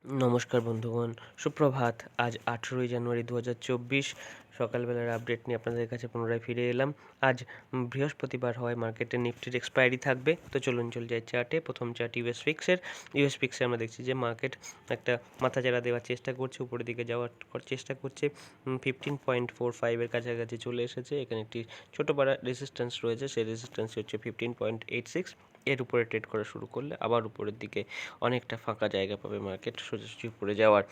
নমস্কার বন্ধুগণ, সুপ্রভাত। আজ 18ই জানুয়ারি 2024 সকালবেলার আপডেট নিয়ে আপনাদের কাছে পুনরায় ফিরে এলাম। আজ বৃহস্পতিবার হওয়ায় মার্কেটে নিফটির এক্সপায়ারি থাকবে। তো চলুন চলে যাই চার্টে। প্রথম চার্ট ইউএস ফিক্সে আমরা দেখছি যে মার্কেট একটা মাথাচাড়া দেওয়ার চেষ্টা করছে, উপরের দিকে যাওয়ার চেষ্টা করছে। 15.45-এর কাছাকাছি চলে এসেছে। এখানে একটি ছোটো পারা রেজিস্ট্যান্স রয়েছে, সেই রেজিস্ট্যান্স হচ্ছে 15.86। এর উপরে ট্রেড করা শুরু করলে আবার উপরের দিকে অনেকটা ফাঁকা জায়গা পাবে মার্কেট সোজাসুজি উপরে যাওয়ার।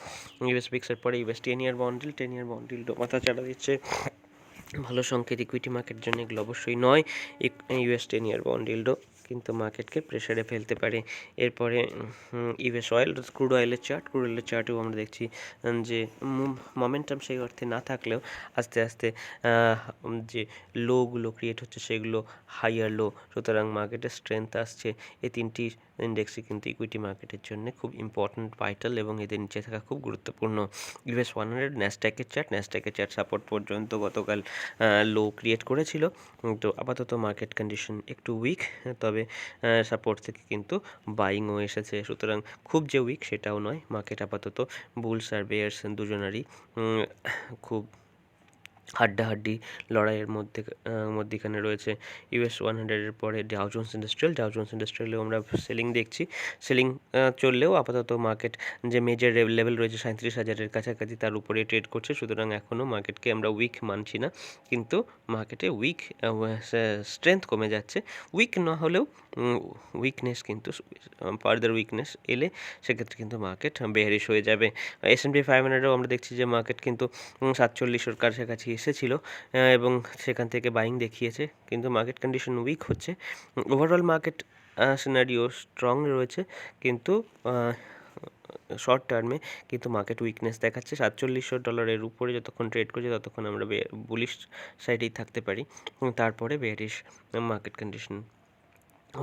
ইউএস ফিক্সের পরে ইউএস 10 ইয়ার বন্ড ইল্ড মাথাচাড়া দিচ্ছে। ভালো সংকেত ইকুইটি মার্কেটের জন্য এগুলো অবশ্যই নয়। ইউএস 10 ইয়ার বন্ড ইল্ডও কিন্তু মার্কেটকে প্রেসারে ফেলতে পারে। এরপরে ইউএস অয়েল, ক্রুড অয়েলের চার্টেও আমরা দেখছি যে মোমেন্টাম সেই অর্থে না থাকলেও আস্তে আস্তে যে লোগুলো ক্রিয়েট হচ্ছে সেগুলো হাইয়ার লো, সুতরাং মার্কেটের স্ট্রেংথ আসছে। এই তিনটি ইন্ডেক্সই কিন্তু ইকুইটি মার্কেটের জন্য খুব ইম্পর্ট্যান্ট, ভাইটাল এবং এদের নিচে থাকা খুব গুরুত্বপূর্ণ। ইউএস 100 ন্যাসড্যাকের চার্ট সাপোর্ট পর্যন্ত গতকাল লো ক্রিয়েট করেছিল। তো আপাতত মার্কেট কন্ডিশন একটু উইক, তবে সাপোর্ট থেকে কিন্তু বাইংও এসেছে, সুতরাং খুব যে উইক সেটাও নয়। মার্কেট আপাতত বুলস আর বেয়ার্স দুজনারই খুব হাড্ডাহাড্ডি লড়াইয়ের মধ্যিখানে রয়েছে। ইউএস 100-এর পরে ডাউ জোন্স ইন্ডাস্ট্রিয়ালেও আমরা সেলিং দেখছি। সেলিং চললেও আপাতত মার্কেট যে মেজর লেভেল রয়েছে 37,000-এর কাছাকাছি, তার উপরে ট্রেড করছে, সুতরাং এখনও মার্কেটকে আমরা উইক মানছি না। কিন্তু মার্কেটে স্ট্রেংথ কমে যাচ্ছে। উইক না হলেও উইকনেস কিন্তু ফার্দার উইকনেস এলে সেক্ষেত্রে কিন্তু মার্কেট বেয়ারিশ হয়ে যাবে। S&P 500-এও আমরা দেখছি যে মার্কেট কিন্তু 47-এর কাছাকাছি এসেছিল এবং সেখান থেকে বাইং দেখিয়েছে, কিন্তু মার্কেট কন্ডিশন উইক হচ্ছে। ওভারঅল মার্কেট সিনারিও স্ট্রং রয়েছে, কিন্তু শর্ট টার্মে কিন্তু মার্কেট উইকনেস দেখাচ্ছে। $4700 উপরে যতক্ষণ ট্রেড করছে ততক্ষণ আমরা বুলিশ সাইডেই থাকতে পারি, তারপরে বেয়ারিশ মার্কেট কন্ডিশন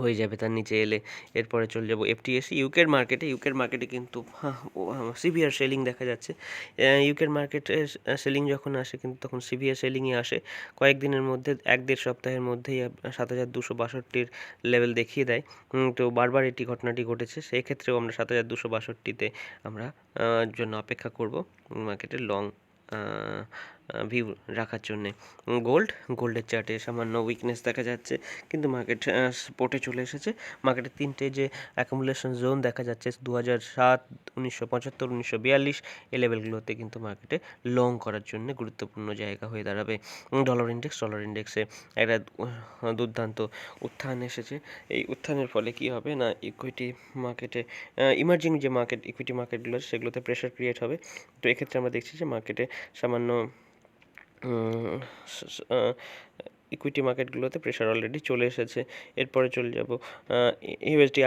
হয়ে যাবে তার নিচে এলে। এরপরে চলে যাব এফটিএসি ইউকের মার্কেটে কিন্তু সিভিয়ার সেলিং দেখা যাচ্ছে। ইউকের মার্কেটে সেলিং যখন আসে কিন্তু তখন সিভিয়ার সেলিংই আসে। কয়েকদিনের মধ্যে 1-1.5 সপ্তাহের মধ্যেই 7262-র লেভেল দেখিয়ে দেয়। তো বারবার এটি ঘটনাটি ঘটেছে, সেই ক্ষেত্রেও আমরা 7262-তে আমরা জন্য অপেক্ষা করব মার্কেটের লং ভিউ রাখার জন্যে। গোল্ডের চার্টে সামান্য উইকনেস দেখা যাচ্ছে, কিন্তু মার্কেট স্পোর্টে চলে এসেছে। মার্কেটের তিনটে যে অ্যাকুমুলেশন জোন দেখা যাচ্ছে 2007, 1975, 1942, এই লেভেলগুলোতে কিন্তু মার্কেটে লং করার জন্য গুরুত্বপূর্ণ জায়গা হয়ে দাঁড়াবে। ডলার ইন্ডেক্সে একটা দুর্দান্ত উত্থান এসেছে। এই উত্থানের ফলে কি হবে না, ইকুইটি মার্কেটে ইমার্জিং যে ইকুইটি মার্কেটগুলো আছে সেগুলোতে প্রেশার ক্রিয়েট হবে। তো এক্ষেত্রে আমরা দেখছি যে মার্কেটে সামান্য ইকুইটি মার্কেটগুলোতে প্রেশার অলরেডি চলে এসেছে। এরপরে চলে যাব ইউএসডি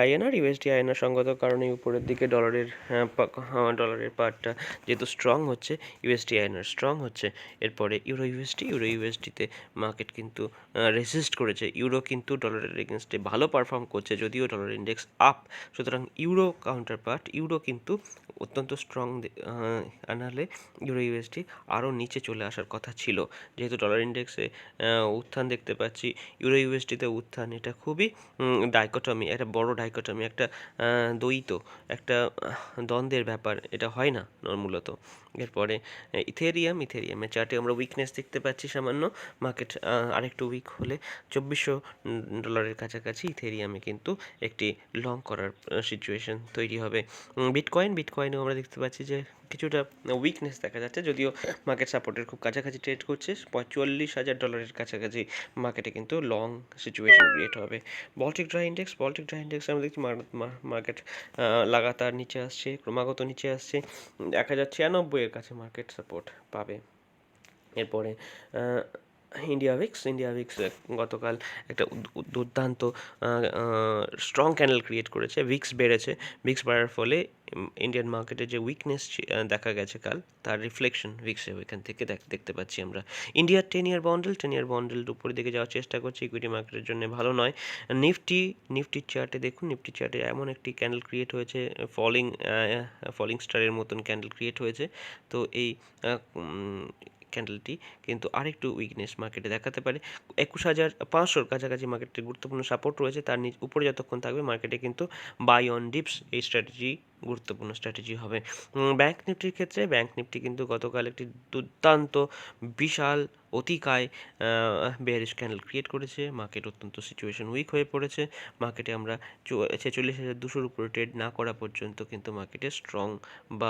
আইএনআর সঙ্গত কারণে উপরের দিকে ডলারের পার্টটা যেহেতু স্ট্রং হচ্ছে, ইউএসডি আইএনআর স্ট্রং হচ্ছে। এরপরে ইউরো ইউএসডিতে মার্কেট কিন্তু রেসিস্ট করেছে। ইউরো কিন্তু ডলারের এগেনস্টে ভালো পারফর্ম করছে, যদিও ডলার ইন্ডেক্স আপ, সুতরাং ইউরো কিন্তু অত্যন্ত স্ট্রং আনালে ইউরো ইউএসডি আরও নিচে চলে আসার কথা ছিল। যেহেতু ডলার ইন্ডেক্সে উত্থান দেখতে পাচ্ছি, ইউরো ইউএসডিতে উত্থান, এটা খুবই ডাইকটমি, একটা বড় ডাইকটমি, একটা দ্বৈত, একটা দ্বন্দ্বের ব্যাপার, এটা হয় না মূলত। এরপরে ইথেরিয়ামের চার্টে আমরা উইকনেস দেখতে পাচ্ছি সামান্য। মার্কেট আরেকটু উইক হলে $2400 কাছাকাছি ইথেরিয়ামে কিন্তু একটি লং করার সিচুয়েশন তৈরি হবে। বিটকয়েনেও আমরা দেখতে পাচ্ছি যে কিছুটা উইকনেস দেখা যাচ্ছে, যদিও মার্কেট সাপোর্টের খুব কাছাকাছি ট্রেড করছে। $44,000 কাছাকাছি মার্কেটে কিন্তু লং সিচুয়েশন ক্রিয়েট হবে। বল্টিক ড্রাই ইন্ডেক্স আমরা দেখছি মার্কেট লাগাতার নিচে আসছে, ক্রমাগত নিচে আসছে। 1096-এর কাছে মার্কেট সাপোর্ট পাবে। এরপরে ইন্ডিয়া ভিক্স গতকাল একটা দুর্দান্ত স্ট্রং ক্যান্ডেল ক্রিয়েট করেছে। ভিক্স বাড়ার ফলে ইন্ডিয়ান মার্কেটে যে উইকনেস দেখা গেছে কাল, তার রিফ্লেকশন ভিক্সে ওইখান থেকে দেখতে পাচ্ছি আমরা। ইন্ডিয়ার 10 ইয়ার বন্ডেল উপরের দিকে যাওয়ার চেষ্টা করছে, ইকুইটি মার্কেটের জন্য ভালো নয়। নিফটির চার্টে দেখুন, নিফটির চার্টে এমন একটি ক্যান্ডেল ক্রিয়েট হয়েছে, ফলিং স্টারের মতন ক্যান্ডেল ক্রিয়েট হয়েছে। তো এই ক্যান্ডেলটি কিন্তু আরেকটু উইকনেস মার্কেটে দেখাতে পারে। 21,500-র কাছাকাছি মার্কেটের গুরুত্বপূর্ণ সাপোর্ট রয়েছে, তার উপরে যতক্ষণ থাকবে মার্কেটে কিন্তু বাই অন ডিপস এই স্ট্র্যাটেজি গুরুত্বপূর্ণ স্ট্র্যাটেজি হবে। ব্যাঙ্ক নিফটির ক্ষেত্রে ব্যাঙ্ক নিফটি কিন্তু গতকাল একটি দুর্দান্ত বিশাল অতিকায় বেয়ারিশ ক্যান্ডেল ক্রিয়েট করেছে, মার্কেট অত্যন্ত সিচুয়েশন উইক হয়ে পড়েছে। মার্কেটে আমরা 46,200-র উপরে ট্রেড না করা পর্যন্ত কিন্তু মার্কেটে স্ট্রং বা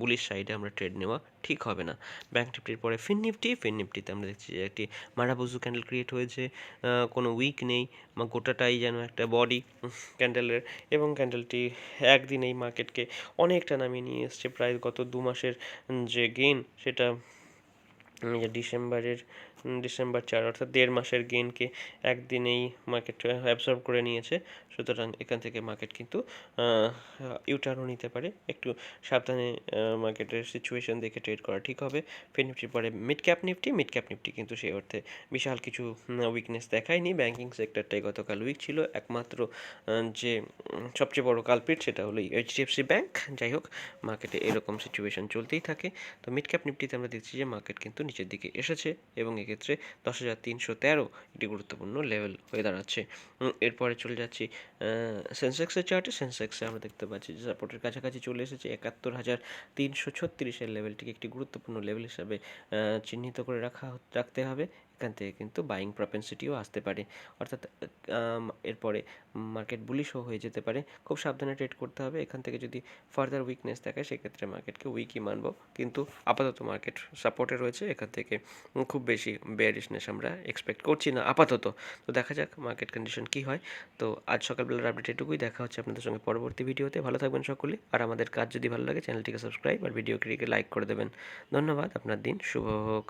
বুলিশ সাইডে আমরা ট্রেড নেওয়া ঠিক হবে না। ব্যাঙ্ক নিফটির পরে ফিন নিফটিতে আমরা দেখছি যে একটি মারাবুজু ক্যান্ডেল ক্রিয়েট হয়েছে, কোনো উইক নেই, গোটাটাই যেন একটা বডি ক্যান্ডেলের, এবং ক্যান্ডেলটি একদিনেই মার্কেটকে অনেকটা নামিয়ে নিয়ে এসছে। প্রায় গত 2 মাসের যে গেইন সেটা যে ডিসেম্বর 4 অর্থাৎ 1.5 মাসের গেইনকে একদিনেই মার্কেট অ্যাবজর্ব করে নিয়েছে। সুতরাং এখান থেকে মার্কেট কিন্তু ইউটার্নও নিতে পারে। একটু সাবধানে মার্কেটের সিচুয়েশন দেখে ট্রেড করা ঠিক হবে। ফিন নিফটির পরে মিড ক্যাপ নিফটি কিন্তু সেই অর্থে বিশাল কিছু উইকনেস দেখায়নি। ব্যাঙ্কিং সেক্টরটাই গতকাল উইক ছিল। একমাত্র যে সবচেয়ে বড় কালপ্রিট সেটা হলো এইচডিএফসি ব্যাঙ্ক। যাই হোক, মার্কেটে এরকম সিচুয়েশন চলতেই থাকে। তো মিড ক্যাপ নিফটিতে আমরা দেখছি যে মার্কেট কিন্তু নিচের দিকে এসেছে এবং এক্ষেত্রে 10,313 একটি গুরুত্বপূর্ণ লেভেল হয়ে দাঁড়াচ্ছে। এরপরে চলে যাচ্ছি সেন্সেক্সের চার্টে। সেন্সেক্সে আমরা দেখতে পাচ্ছি যে সাপোর্টের কাছাকাছি চলে এসেছে। 71,336-এর লেভেলটিকে একটি গুরুত্বপূর্ণ লেভেল হিসাবে চিহ্নিত করে রাখতে হবে। এখান থেকে কিন্তু বাইং প্রপেন্সিটিও আসতে পারে, অর্থাৎ এরপরে মার্কেট বুলিশও হয়ে যেতে পারে। খুব সাবধানে ট্রেড করতে হবে। এখান থেকে যদি ফার্দার উইকনেস দেখায় সেক্ষেত্রে মার্কেটকে উইকই মানব, কিন্তু আপাতত মার্কেট সাপোর্টে রয়েছে। এখান থেকে খুব বেশি বেয়ারিশনেস আমরা এক্সপেক্ট করছি না আপাতত। তো দেখা যাক মার্কেট কন্ডিশন কী হয়। তো আজ সকালবেলার আপডেট এটুকুই। দেখা হচ্ছে আপনাদের সঙ্গে পরবর্তী ভিডিওতে। ভালো থাকবেন সকলে, আর আমাদের কাজ যদি ভালো লাগে চ্যানেলটিকে সাবস্ক্রাইব আর ভিডিওটিকে লাইক করে দেবেন। ধন্যবাদ, আপনার দিন শুভ হোক।